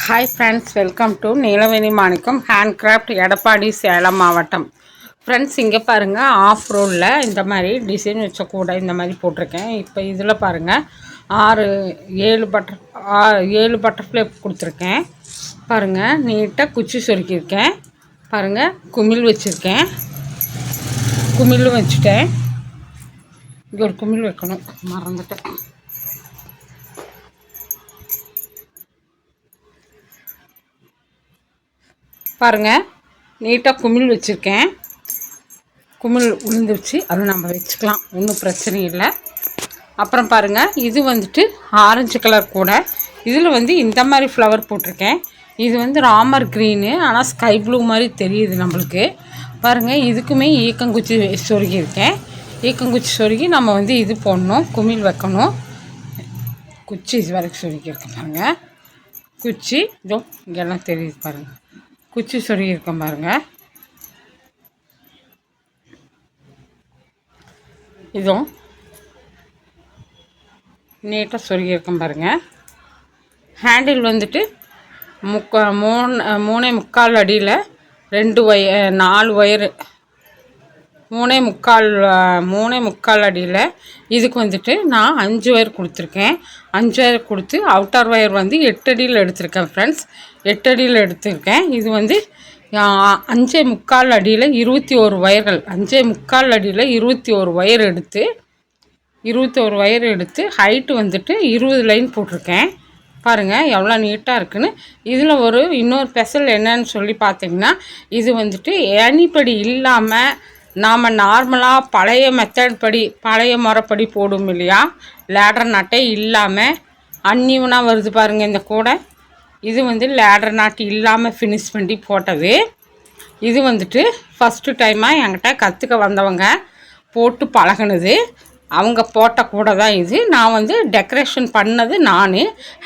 Hi friends, welcome to Neelaveni Manickam handcraft, Edappadi, Salem மாவட்டம். Friends, இங்கே பாருங்கள், ஆஃப் ரோலில் இந்த மாதிரி டிசைன் வச்ச கூட இந்த மாதிரி போட்டிருக்கேன். இப்போ இதில் பாருங்கள், 7 பட்டர்ஃப்ளை கொடுத்துருக்கேன். பாருங்கள், நீட்டாக குச்சி சொருக்கியிருக்கேன். பாருங்கள், குமிழ் வச்சுருக்கேன். குமிழும் வச்சுட்டேன். இங்கே ஒரு குமிழ் வைக்கணும், மறந்துட்டேன். பாருங்கள், நீட்டாக குமிழ் வச்சுருக்கேன். குமிழ் உளுந்துருச்சு, அதை நம்ம வச்சுக்கலாம், ஒன்றும் பிரச்சனை இல்லை. அப்புறம் பாருங்கள், இது வந்துட்டு ஆரஞ்சு கலர் கூட. இதில் இந்த மாதிரி ஃப்ளவர் போட்டிருக்கேன். இது ராமர் க்ரீனு, ஆனால் ஸ்கை ப்ளூ மாதிரி தெரியுது நம்மளுக்கு. பாருங்கள், இதுக்குமே ஈக்கங்குச்சி சொருகியிருக்கேன். ஈக்கங்குச்சி சொருகி நம்ம இது போடணும், குமிழ் வைக்கணும். குச்சி இது வரைக்கும் சொருகியிருக்கேன். பாருங்கள், குச்சி இதோ இங்கெல்லாம் தெரியுது. பாருங்கள், குச்சி சொருகியிருக்கேன். பாருங்கள், இதுவும் நீட்டாக சொருகியிருக்கேன். பாருங்கள், ஹேண்டில் 3.25 அடியில் 4 ஒயரு, 3.25 அடியில். இதுக்கு நான் 5 ஒயர் கொடுத்துருக்கேன். 5 ஒயர் கொடுத்து அவுட்டர் ஒயர் 8 அடியில் எடுத்திருக்கேன். ஃப்ரெண்ட்ஸ், 8 அடியில் எடுத்திருக்கேன். இது 5.25 அடியில் 21 ஒயர்கள். 5.25 அடியில் 21 ஒயர் எடுத்து ஹைட்டு 20 லைன் போட்டிருக்கேன். பாருங்கள், எவ்வளோ நீட்டாக இருக்குன்னு. இதில் இன்னொரு ஸ்பெஷல் என்னன்னு சொல்லி பார்த்தீங்கன்னா, இது ஏணிப்படி இல்லாமல் நாம் நார்மலாக பழைய மெத்தட் படி, பழைய முறைப்படி போடும் இல்லையா, லேடர் நாட்டே இல்லாமல் அன்னிவனாக வருது. பாருங்கள், இந்த கூடை இது லேடர் நாட்டு இல்லாமல் ஃபினிஷ் பண்ணி போட்டது. இது ஃபஸ்ட்டு டைமாக என்கிட்ட கற்றுக்க வந்தவங்க போட்டு பழகினது. அவங்க போட்ட கூட தான் இது. நான் டெக்கரேஷன் பண்ணது நான்,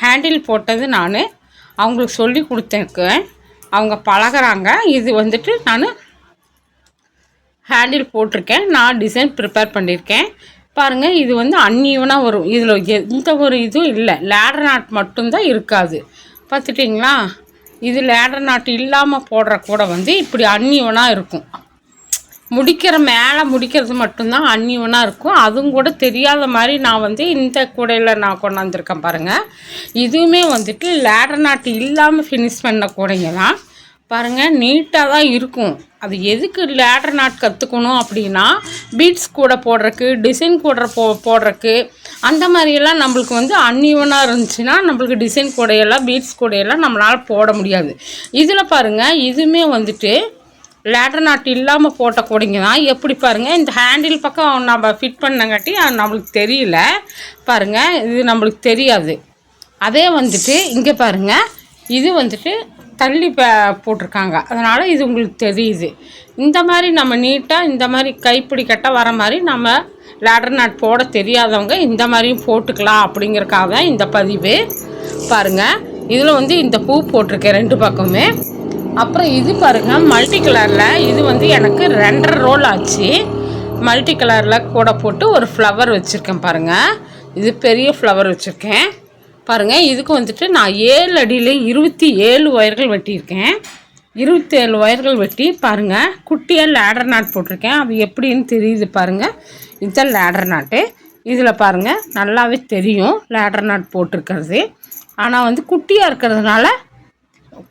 ஹேண்டில் போட்டது நான், அவங்களுக்கு சொல்லி கொடுத்துருக்கேன். அவங்க பழகிறாங்க. இது நான் ஹேண்டில் போட்டிருக்கேன். நான் டிசைன் ப்ரிப்பேர் பண்ணியிருக்கேன். பாருங்கள், இது அன்னியூனாக வரும். இதில் எந்த ஒரு இதுவும் இல்லை, லேடர் நாட் மட்டும்தான் இருக்காது. பார்த்துட்டிங்களா? இது லேடர் நாட் இல்லாமல் போடுற கூட இப்படி அன்னியூனாக இருக்கும். மேலே முடிக்கிறது மட்டும்தான் அன்னியூனாக இருக்கும். அதுவும் கூட தெரியாத மாதிரி நான் இந்த கூடையில் நான் கொண்டாந்துருக்கேன். பாருங்கள், இதுவுமே லேடர் நாட் இல்லாமல் ஃபினிஷ் பண்ண கூடைங்க தான். பாருங்கள், நீட்டாக தான் இருக்கும். அது எதுக்கு லேடர் நாட் கற்றுக்கணும் அப்படின்னா, பீட்ஸ் கூட போடுறக்கு, டிசைன் கூட போடுறக்கு, அந்த மாதிரியெல்லாம் நம்மளுக்கு அன்னியூனாக இருந்துச்சுன்னா நம்மளுக்கு டிசைன் கூடையெல்லாம், பீட்ஸ் கூடையெல்லாம் நம்மளால் போட முடியாது. இதில் பாருங்கள், இதுவுமே லேடர் நாட் இல்லாமல் போட்ட கூடைங்க தான். எப்படி பாருங்கள், இந்த ஹேண்டில் பக்கம் நம்ம ஃபிட் பண்ணங்காட்டி அது நம்மளுக்கு தெரியல. பாருங்கள், இது நம்மளுக்கு தெரியாது. அதே இங்கே பாருங்கள், இது தள்ளி போட்டிருக்காங்க, அதனால் இது உங்களுக்கு தெரியுது. இந்த மாதிரி நம்ம நீட்டாக இந்த மாதிரி கைப்பிடி கட்ட வர மாதிரி நம்ம லேடர் நாட் போட தெரியாதவங்க இந்த மாதிரியும் போட்டுக்கலாம் அப்படிங்கிறக்காக தான் இந்த பதிவு. பாருங்கள், இதில் இந்த பூ போட்டிருக்கேன் 2 பக்கமே. அப்புறம் இது பாருங்கள், மல்டி கலரில். இது எனக்கு 2.5 ரோல் ஆச்சு. மல்டி கலரில் கூட போட்டு ஒரு ஃப்ளவர் வச்சுருக்கேன். பாருங்கள், இது பெரிய ஃப்ளவர் வச்சுருக்கேன். பாருங்கள், இதுக்கு நான் 7 அடியில் 27 ஒயர்கள் வெட்டியிருக்கேன். 27 ஒயர்கள் வெட்டி பாருங்கள், குட்டியாக லேடர் நாட் போட்டிருக்கேன். அது எப்படின்னு தெரியுது. பாருங்கள், இதுதான் லேடர் நாட்டு. இதில் பாருங்கள், நல்லாவே தெரியும் லேடர் நாட் போட்டிருக்கிறது. ஆனால் குட்டியாக இருக்கிறதுனால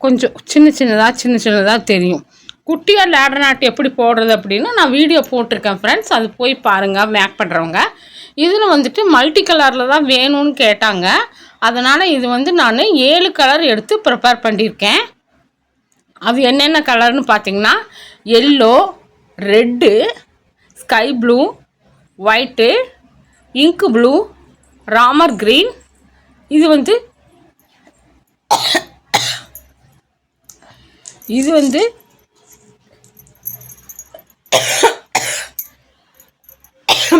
கொஞ்சம் சின்ன சின்னதாக தெரியும். குட்டியாக லேடர் நாட் எப்படி போடுறது அப்படின்னு நான் வீடியோ போட்டிருக்கேன். ஃப்ரெண்ட்ஸ், அது போய் பாருங்கள், மேக் பண்ணுறவங்க. இதில் மல்டி கலரில் தான் வேணும்னு கேட்டாங்க. அதனால் இது நான் 7 கலர் எடுத்து ப்ரிப்பேர் பண்ணியிருக்கேன். அது என்னென்ன கலர்னு பார்த்திங்கன்னா, yellow, red, sky blue, white, இங்கு ப்ளூ, ராமர் க்ரீன். இது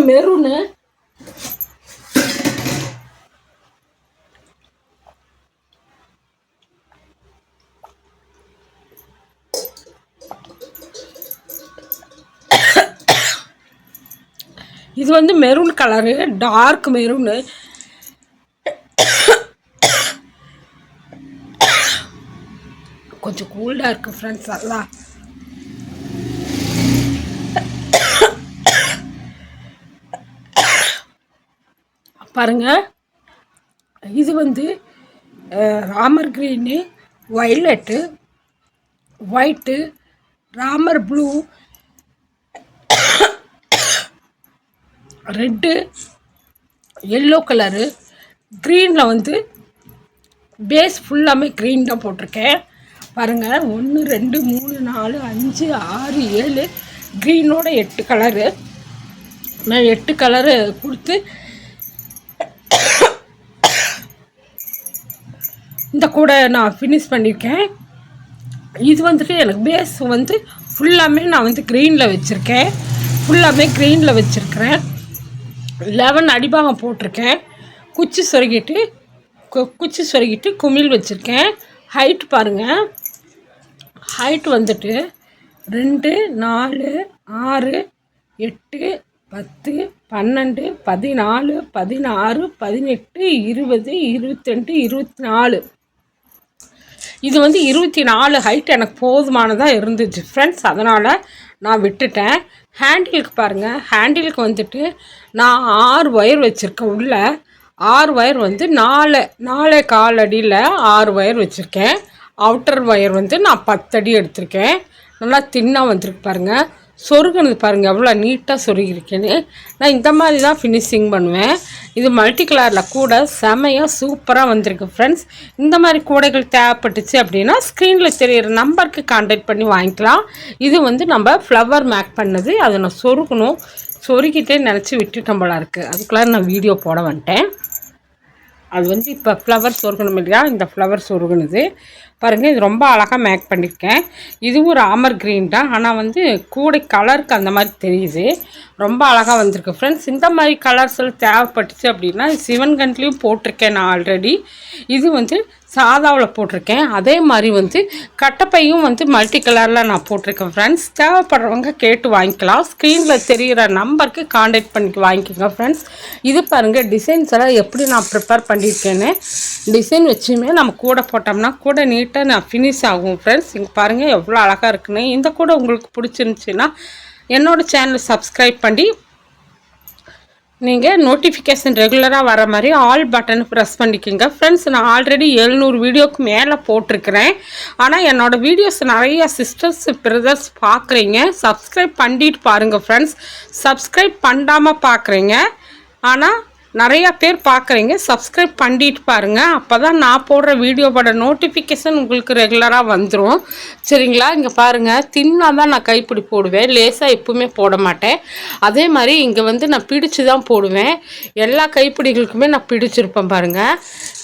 மெரூனு, இது மெரூன் கலரு, டார்க் மெரூனு. கொஞ்சம் கூல்டாக இருக்குது ஃப்ரெண்ட்ஸ். அதெல்லாம் பாருங்கள். இது வந்து Ramar green, violet, white, Ramar blue, red, yellow colour, க்ரீனில் வந்து பேஸ் ஃபுல்லாமே க்ரீன் தான் போட்டிருக்கேன். பாருங்கள், 1 2 3 4 5 6 7 க்ரீனோட 8 கலரு. நான் 8 கலரு கொடுத்து இந்த கூட நான் ஃபினிஷ் பண்ணியிருக்கேன். இது வந்துட்டு எனக்கு பேஸ் வந்து ஃபுல்லாமே நான் வந்து க்ரீனில் வச்சுருக்கேன். ஃபுல்லாமே க்ரீனில் வச்சுருக்கிறேன். 11 அடிபாகம் போட்டிருக்கேன். குச்சி சொருகிட்டு குமிழ் வச்சுருக்கேன். ஹைட் பாருங்கள். ஹைட் வந்துட்டு 2 4 6 8 10 12 14 16 18 20 22 24. இது வந்து 24 ஹைட் எனக்கு போதுமானதாக இருந்துச்சு ஃப்ரெண்ட்ஸ். அதனால் நான் விட்டுட்டேன். ஹேண்டிலுக்கு பாருங்கள். ஹேண்டிலுக்கு வந்துட்டு நான் 6 ஒயர் வச்சுருக்கேன். உள்ள 6 ஒயர் வந்து 4.25 அடியில் 6 ஒயர் வச்சுருக்கேன். அவுட்டர் ஒயர் வந்து நான் 10 அடி எடுத்திருக்கேன். நல்லா தின்னாக வந்துருக்கு பாருங்கள். சொருகுனது பாருங்கள் எவ்வளோ நீட்டாக சொருகிருக்கேன்னு. நான் இந்த மாதிரி தான் ஃபினிஷிங் பண்ணுவேன். இது மல்டி கலரில் கூட செமையாக சூப்பராக வந்திருக்கு ஃப்ரெண்ட்ஸ். இந்த மாதிரி கூடைகள் தேவைப்பட்டுச்சு அப்படின்னா ஸ்க்ரீனில் தெரிகிற நம்பருக்கு கான்டாக்ட் பண்ணி வாங்கிக்கலாம். இது வந்து நம்ம ஃப்ளவர் மேக் பண்ணது. அதை நான் சொருகிட்டே நினச்சி விட்டுட்டேன் போல இருக்குது. அதுக்குள்ளே நான் வீடியோ போட வந்துட்டேன். அது வந்து இப்போ ஃப்ளவர் சொருகணும் இல்லையா, இந்த ஃப்ளவர் சொருகுனது பாருங்கள். இது ரொம்ப அழகாக மேக் பண்ணியிருக்கேன். இதுவும் ராமர் க்ரீன் தான், ஆனால் வந்து கூடை கலருக்கு அந்த மாதிரி தெரியுது. ரொம்ப அழகாக வந்திருக்கு ஃப்ரெண்ட்ஸ். இந்த மாதிரி கலர்ஸ் எல்லாம் தேவைப்பட்டுச்சு அப்படின்னா சிவன்கண்ட்லேயும் போட்டிருக்கேன் நான் ஆல்ரெடி. இது வந்து சாதாவில் போட்டிருக்கேன். அதே மாதிரி வந்து கட்டப்பையும் வந்து மல்டி கலரில் நான் போட்டிருக்கேன் ஃப்ரெண்ட்ஸ். தேவைப்படுறவங்க கேட்டு வாங்கிக்கலாம். ஸ்க்ரீனில் தெரிகிற நம்பருக்கு கான்டாக்ட் பண்ணி வாங்கிக்கோங்க ஃப்ரெண்ட்ஸ். இது பாருங்கள் டிசைன்ஸ் எல்லாம் எப்படி நான் ப்ரிப்பேர் பண்ணியிருக்கேன்னு. டிசைன் வச்சுமே நம்ம கூட போட்டோம்னா கூட நீட்டாக நான் ஃபினிஷ் ஆகும் ஃப்ரெண்ட்ஸ். இங்கே பாருங்கள் எவ்வளோ அழகாக இருக்குன்னு. இந்த கூட உங்களுக்கு பிடிச்சிருந்துச்சின்னா என்னோடய சேனலை சப்ஸ்கிரைப் பண்ணி நீங்கள் நோட்டிஃபிகேஷன் ரெகுலராக வர மாதிரி ஆல் பட்டன் ப்ரெஸ் பண்ணிக்கோங்க ஃப்ரெண்ட்ஸ். நான் ஆல்ரெடி 700 வீடியோக்கு மேலே போட்டிருக்கிறேன். ஆனால் என்னோடய வீடியோஸ் நிறையா சிஸ்டர்ஸ் பிரதர்ஸ் பார்க்குறீங்க. சப்ஸ்கிரைப் பண்ணிட்டு பாருங்கள் ஃப்ரெண்ட்ஸ். சப்ஸ்கிரைப் பண்ணாமல் பார்க்குறீங்க, ஆனால் நிறையா பேர் பார்க்குறீங்க. சப்ஸ்கிரைப் பண்ணிட்டு பாருங்கள். அப்போ தான் நான் போடுற வீடியோவோட நோட்டிஃபிகேஷன் உங்களுக்கு ரெகுலராக வந்துடும். சரிங்களா? இங்கே பாருங்கள், தின்னாக தான் நான் கைப்பிடி போடுவேன். லேசாக எப்பவுமே போட மாட்டேன். அதே மாதிரி இங்கே வந்து நான் பிடிச்சு தான் போடுவேன். எல்லா கைப்பிடிகளுக்குமே நான் பிடிச்சிருப்பேன் பாருங்கள்.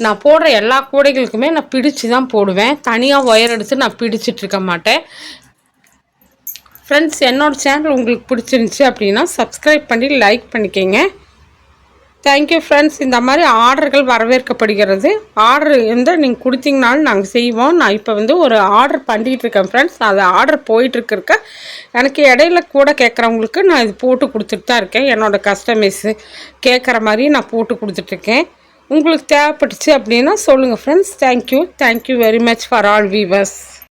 நான் போடுற எல்லா கூடைகளுக்குமே நான் பிடிச்சு தான் போடுவேன். தனியாக ஒயர் எடுத்து நான் பிடிச்சிட்ருக்க மாட்டேன் ஃப்ரெண்ட்ஸ். என்னோடய சேனல் உங்களுக்கு பிடிச்சிருந்துச்சி அப்படின்னா சப்ஸ்கிரைப் பண்ணி லைக் பண்ணிக்கோங்க. Thank you friends. இந்த மாதிரி ஆர்டர்கள் வரவேற்கப்படுகிறது. ஆர்டர் வந்து நீங்கள் கொடுத்தீங்கனாலும் நாங்கள் செய்வோம். நான் இப்போ வந்து ஒரு ஆர்டர் பண்ணிகிட்ருக்கேன் ஃப்ரெண்ட்ஸ். அது ஆர்டர் போயிட்டுருக்க எனக்கு இடையில கூட கேட்குறவங்களுக்கு நான் இது போட்டு கொடுத்துட்டு தான் இருக்கேன். என்னோடய கஸ்டமைஸு கேட்குற மாதிரி நான் போட்டு கொடுத்துட்ருக்கேன். உங்களுக்கு தேவைப்பட்டுச்சு அப்படின்னா சொல்லுங்கள் friends. Thank you very much for all viewers.